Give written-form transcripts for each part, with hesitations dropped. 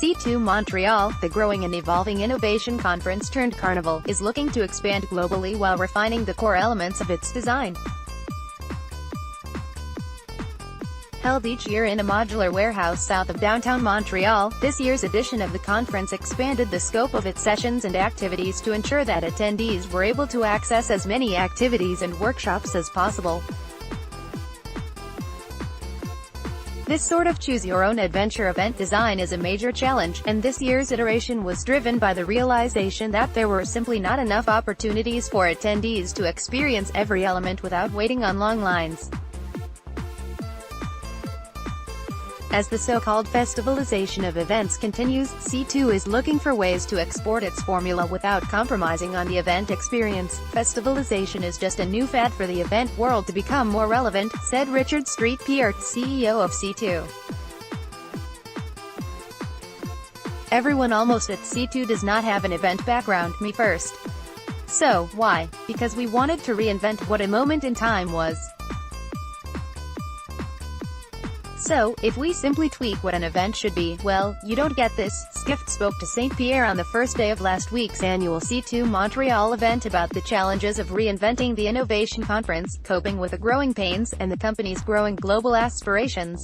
C2 Montreal, the growing and evolving innovation conference turned carnival, is looking to expand globally while refining the core elements of its design. Held each year in a modular warehouse south of downtown Montreal, this year's edition of the conference expanded the scope of its sessions and activities to ensure that attendees were able to access as many activities and workshops as possible. This sort of choose-your-own-adventure event design is a major challenge, and this year's iteration was driven by the realization that there were simply not enough opportunities for attendees to experience every element without waiting on long lines. As the so-called festivalization of events continues, C2 is looking for ways to export its formula without compromising on the event experience. Festivalization is just a new fad for the event world to become more relevant, said Richard Street-Pierre, CEO of C2. Everyone almost at C2 does not have an event background, me first. So, why? Because we wanted to reinvent what a moment in time was. So, if we simply tweak what an event should be, well, you don't get this. Skift spoke to St. Pierre on the first day of last week's annual C2 Montreal event about the challenges of reinventing the innovation conference, coping with the growing pains, and the company's growing global aspirations.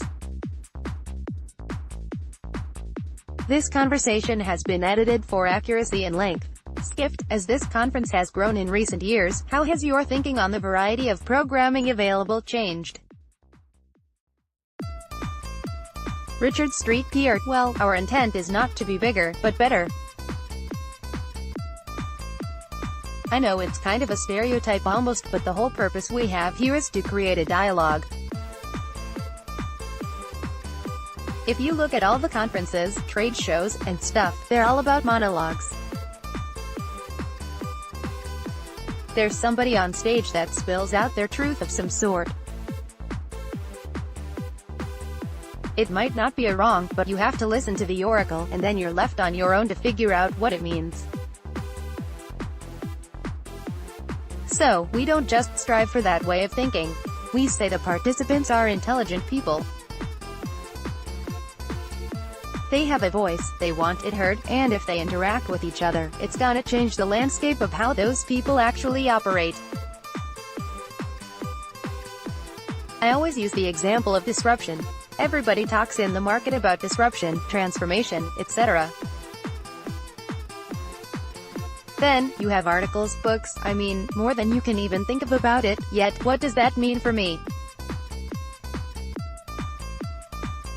This conversation has been edited for accuracy and length. Skift, as this conference has grown in recent years, how has your thinking on the variety of programming available changed? Richard Street-Pierre, well, our intent is not to be bigger, but better. I know it's kind of a stereotype almost, but the whole purpose we have here is to create a dialogue. If you look at all the conferences, trade shows, and stuff, they're all about monologues. There's somebody on stage that spills out their truth of some sort. It might not be a wrong, but you have to listen to the oracle, and then you're left on your own to figure out what it means. So, we don't just strive for that way of thinking. We say the participants are intelligent people. They have a voice, they want it heard, and if they interact with each other, it's gonna change the landscape of how those people actually operate. I always use the example of disruption. Everybody talks in the market about disruption, transformation, etc. Then, you have articles, books, I mean, more than you can even think of about it, yet, what does that mean for me?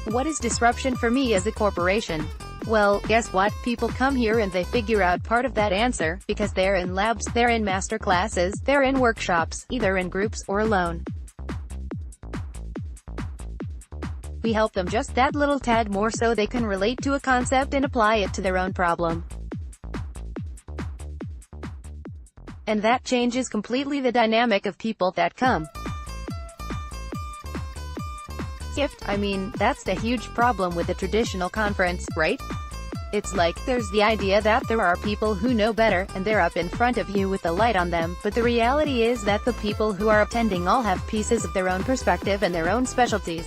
What is disruption for me as a corporation? Well, guess what? People come here and they figure out part of that answer, because they're in labs, they're in master classes, they're in workshops, either in groups or alone. We help them just that little tad more so they can relate to a concept and apply it to their own problem. And that changes completely the dynamic of people that come. Skift, I mean, that's the huge problem with the traditional conference, right? It's like, there's the idea that there are people who know better, and they're up in front of you with the light on them, but the reality is that the people who are attending all have pieces of their own perspective and their own specialties.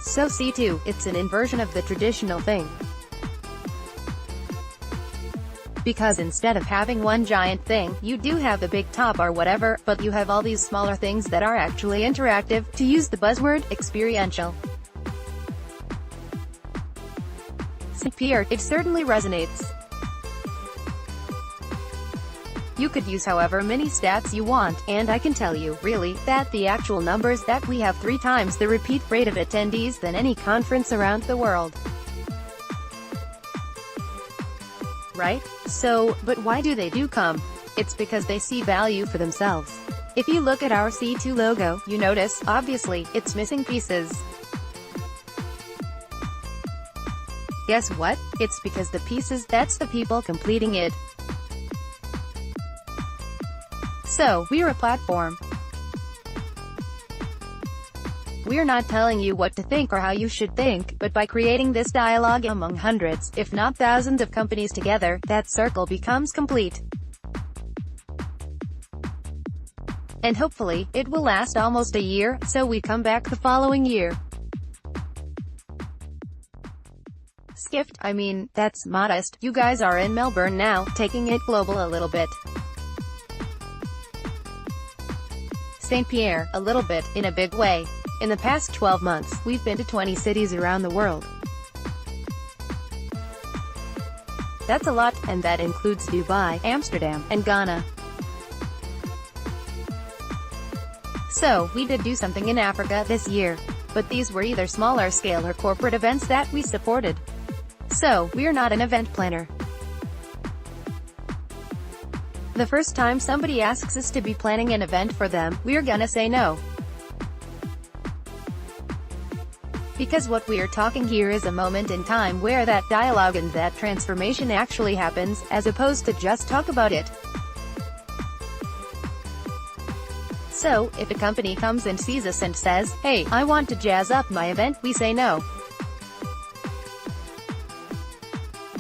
So C2, it's an inversion of the traditional thing. Because instead of having one giant thing, you do have the big top or whatever, but you have all these smaller things that are actually interactive, to use the buzzword, experiential. Pierre, it certainly resonates. You could use however many stats you want, and I can tell you, really, that the actual numbers that we have 3 times the repeat rate of attendees than any conference around the world. Right? So, but why do they come? It's because they see value for themselves. If you look at our C2 logo, you notice, obviously, it's missing pieces. Guess what? It's because the pieces, that's the people completing it. So, we're a platform. We're not telling you what to think or how you should think, but by creating this dialogue among hundreds, if not thousands of companies together, that circle becomes complete. And hopefully, it will last almost a year, so we come back the following year. Skift, I mean, that's modest. You guys are in Melbourne now, taking it global a little bit. St. Pierre, a little bit, in a big way. In the past 12 months, we've been to 20 cities around the world. That's a lot, and that includes Dubai, Amsterdam, and Ghana. So, we did do something in Africa this year. But these were either smaller scale or corporate events that we supported. So, we're not an event planner. The first time somebody asks us to be planning an event for them, we're gonna say no. Because what we're talking here is a moment in time where that dialogue and that transformation actually happens, as opposed to just talk about it. So, if a company comes and sees us and says, "Hey, I want to jazz up my event," we say no.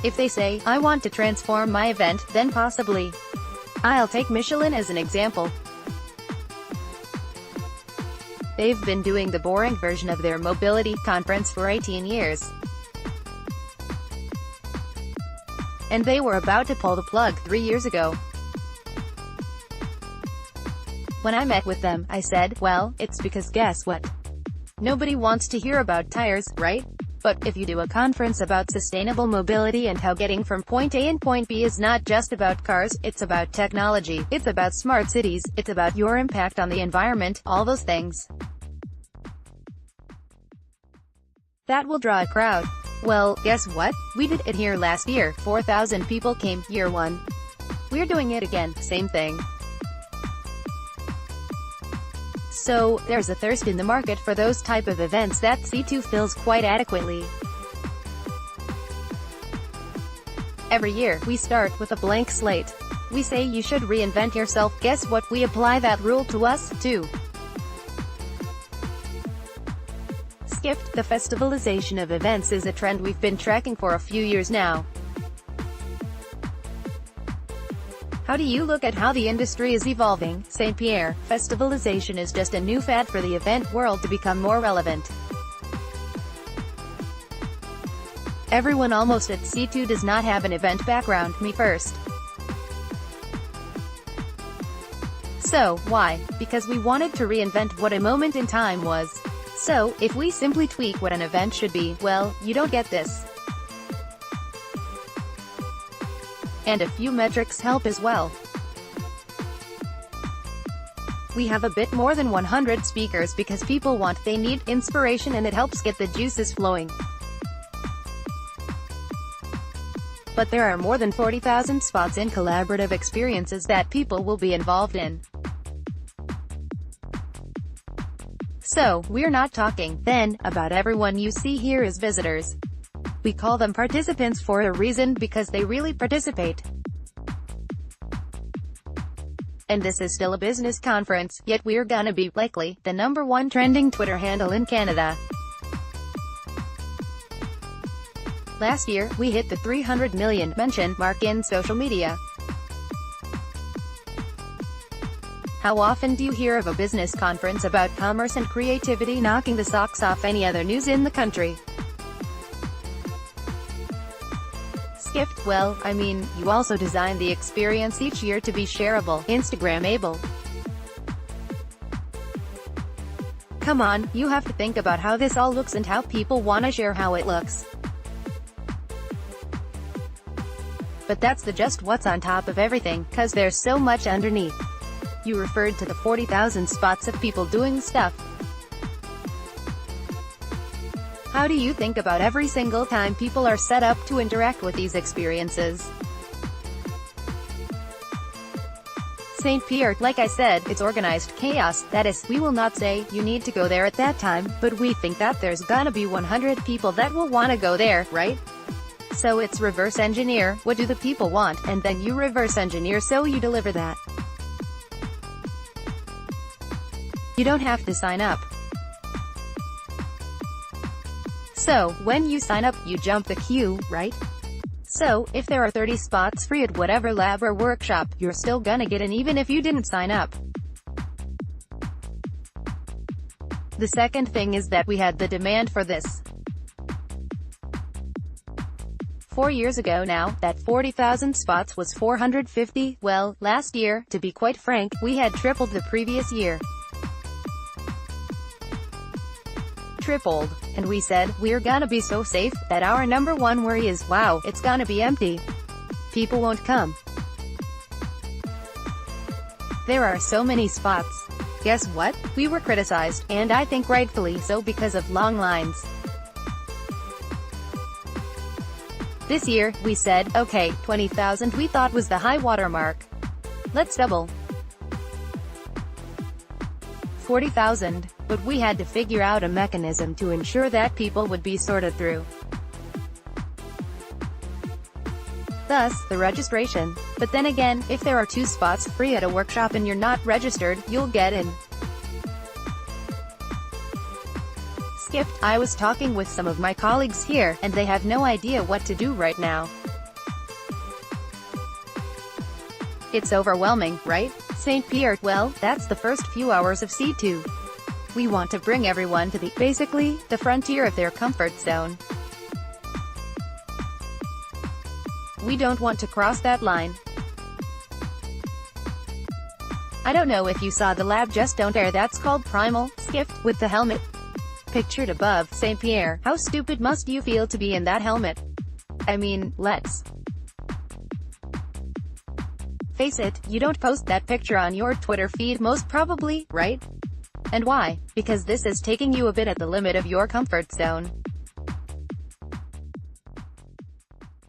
If they say, "I want to transform my event," then possibly. I'll take Michelin as an example. They've been doing the boring version of their mobility conference for 18 years. And they were about to pull the plug 3 years ago. When I met with them, I said, well, it's because guess what? Nobody wants to hear about tires, right? But if you do a conference about sustainable mobility and how getting from point A and point B is not just about cars, it's about technology, it's about smart cities, it's about your impact on the environment, all those things. That will draw a crowd. Well, guess what? We did it here last year. 4,000 people came, year one. We're doing it again, same thing. So, there's a thirst in the market for those type of events that C2 fills quite adequately. Every year, we start with a blank slate. We say you should reinvent yourself. Guess what? We apply that rule to us, too. Skift, the festivalization of events is a trend we've been tracking for a few years now. How do you look at how the industry is evolving? St. Pierre, festivalization is just a new fad for the event world to become more relevant. Everyone almost at C2 does not have an event background, me first. So, why? Because we wanted to reinvent what a moment in time was. So, if we simply tweak what an event should be, well, you don't get this. And a few metrics help as well. We have a bit more than 100 speakers because people they need inspiration, and it helps get the juices flowing. But there are more than 40,000 spots in collaborative experiences that people will be involved in. So, we're not talking, then, about everyone you see here as visitors. We call them participants for a reason, because they really participate. And this is still a business conference, yet we're gonna be, likely, the #1 trending Twitter handle in Canada. Last year, we hit the 300 million mention mark in social media. How often do you hear of a business conference about commerce and creativity knocking the socks off any other news in the country? Skift, well, I mean, you also design the experience each year to be shareable, Instagram-able. Come on, you have to think about how this all looks and how people wanna share how it looks. But that's just what's on top of everything, 'cause there's so much underneath. You referred to the 40,000 spots of people doing stuff. How do you think about every single time people are set up to interact with these experiences? St. Pierre, like I said, it's organized chaos. That is, we will not say, you need to go there at that time, but we think that there's gonna be 100 people that will wanna go there, right? So it's reverse engineer, what do the people want, and then you reverse engineer so you deliver that. You don't have to sign up. So, when you sign up, you jump the queue, right? So, if there are 30 spots free at whatever lab or workshop, you're still gonna get in even if you didn't sign up. The second thing is that we had the demand for this. 4 years ago now, that 40,000 spots was 450, well, last year, to be quite frank, we had tripled the previous year. Tripled. And we said, we're gonna be so safe, that our number one worry is, wow, it's gonna be empty. People won't come. There are so many spots. Guess what? We were criticized, and I think rightfully so, because of long lines. This year, we said, okay, 20,000 we thought was the high water mark. Let's double. 40,000. But we had to figure out a mechanism to ensure that people would be sorted through. Thus, the registration. But then again, if there are 2 spots free at a workshop and you're not registered, you'll get in. Skipped. I was talking with some of my colleagues here, and they have no idea what to do right now. It's overwhelming, right? St. Pierre, well, that's the first few hours of C2. We want to bring everyone to basically, the frontier of their comfort zone. We don't want to cross that line. I don't know if you saw the lab Just Don't Air that's called Primal, Skipped, with the helmet. Pictured above, St. Pierre, how stupid must you feel to be in that helmet? I mean, let's face it, you don't post that picture on your Twitter feed most probably, right? And why? Because this is taking you a bit at the limit of your comfort zone.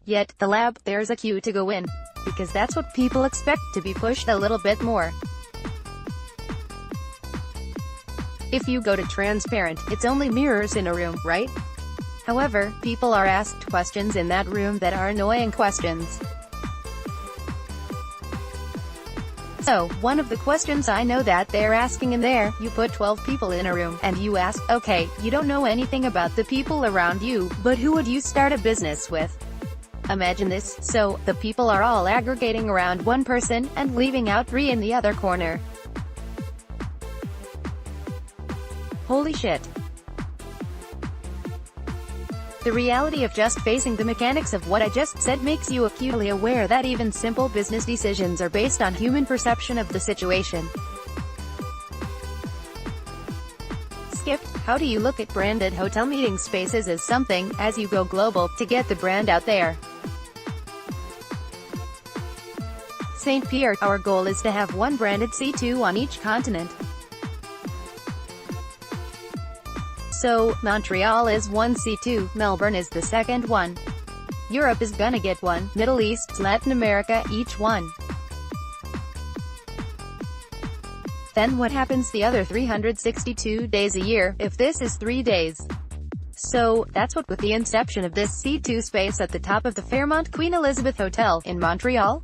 Yet, the lab, there's a queue to go in. Because that's what people expect, to be pushed a little bit more. If you go to transparent, it's only mirrors in a room, right? However, people are asked questions in that room that are annoying questions. So, one of the questions I know that they're asking in there, you put 12 people in a room, and you ask, okay, you don't know anything about the people around you, but who would you start a business with? Imagine this, so, the people are all aggregating around one person, and leaving out 3 in the other corner. Holy shit. The reality of just facing the mechanics of what I just said makes you acutely aware that even simple business decisions are based on human perception of the situation. Skipped. How do you look at branded hotel meeting spaces as something, as you go global, to get the brand out there? St. Pierre, our goal is to have one branded C2 on each continent. So, Montreal is one C2, Melbourne is the second one. Europe is gonna get one, Middle East, Latin America, each one. Then what happens the other 362 days a year, if this is 3 days? So, that's what with the inception of this C2 space at the top of the Fairmont Queen Elizabeth Hotel, in Montreal.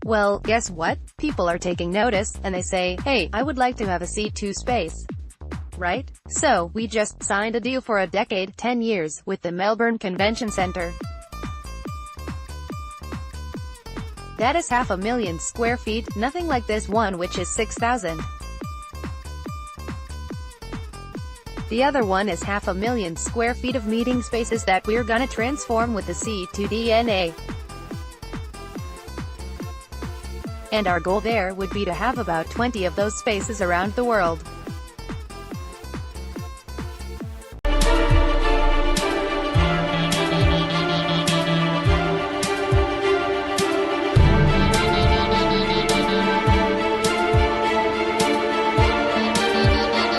Well, guess what? People are taking notice, and they say, hey, I would like to have a C2 space. Right? So, we just signed a deal for a decade, 10 years, with the Melbourne Convention Centre. That is 500,000 square feet, nothing like this one which is 6,000. The other one is 500,000 square feet of meeting spaces that we're gonna transform with the C2 DNA. And our goal there would be to have about 20 of those spaces around the world.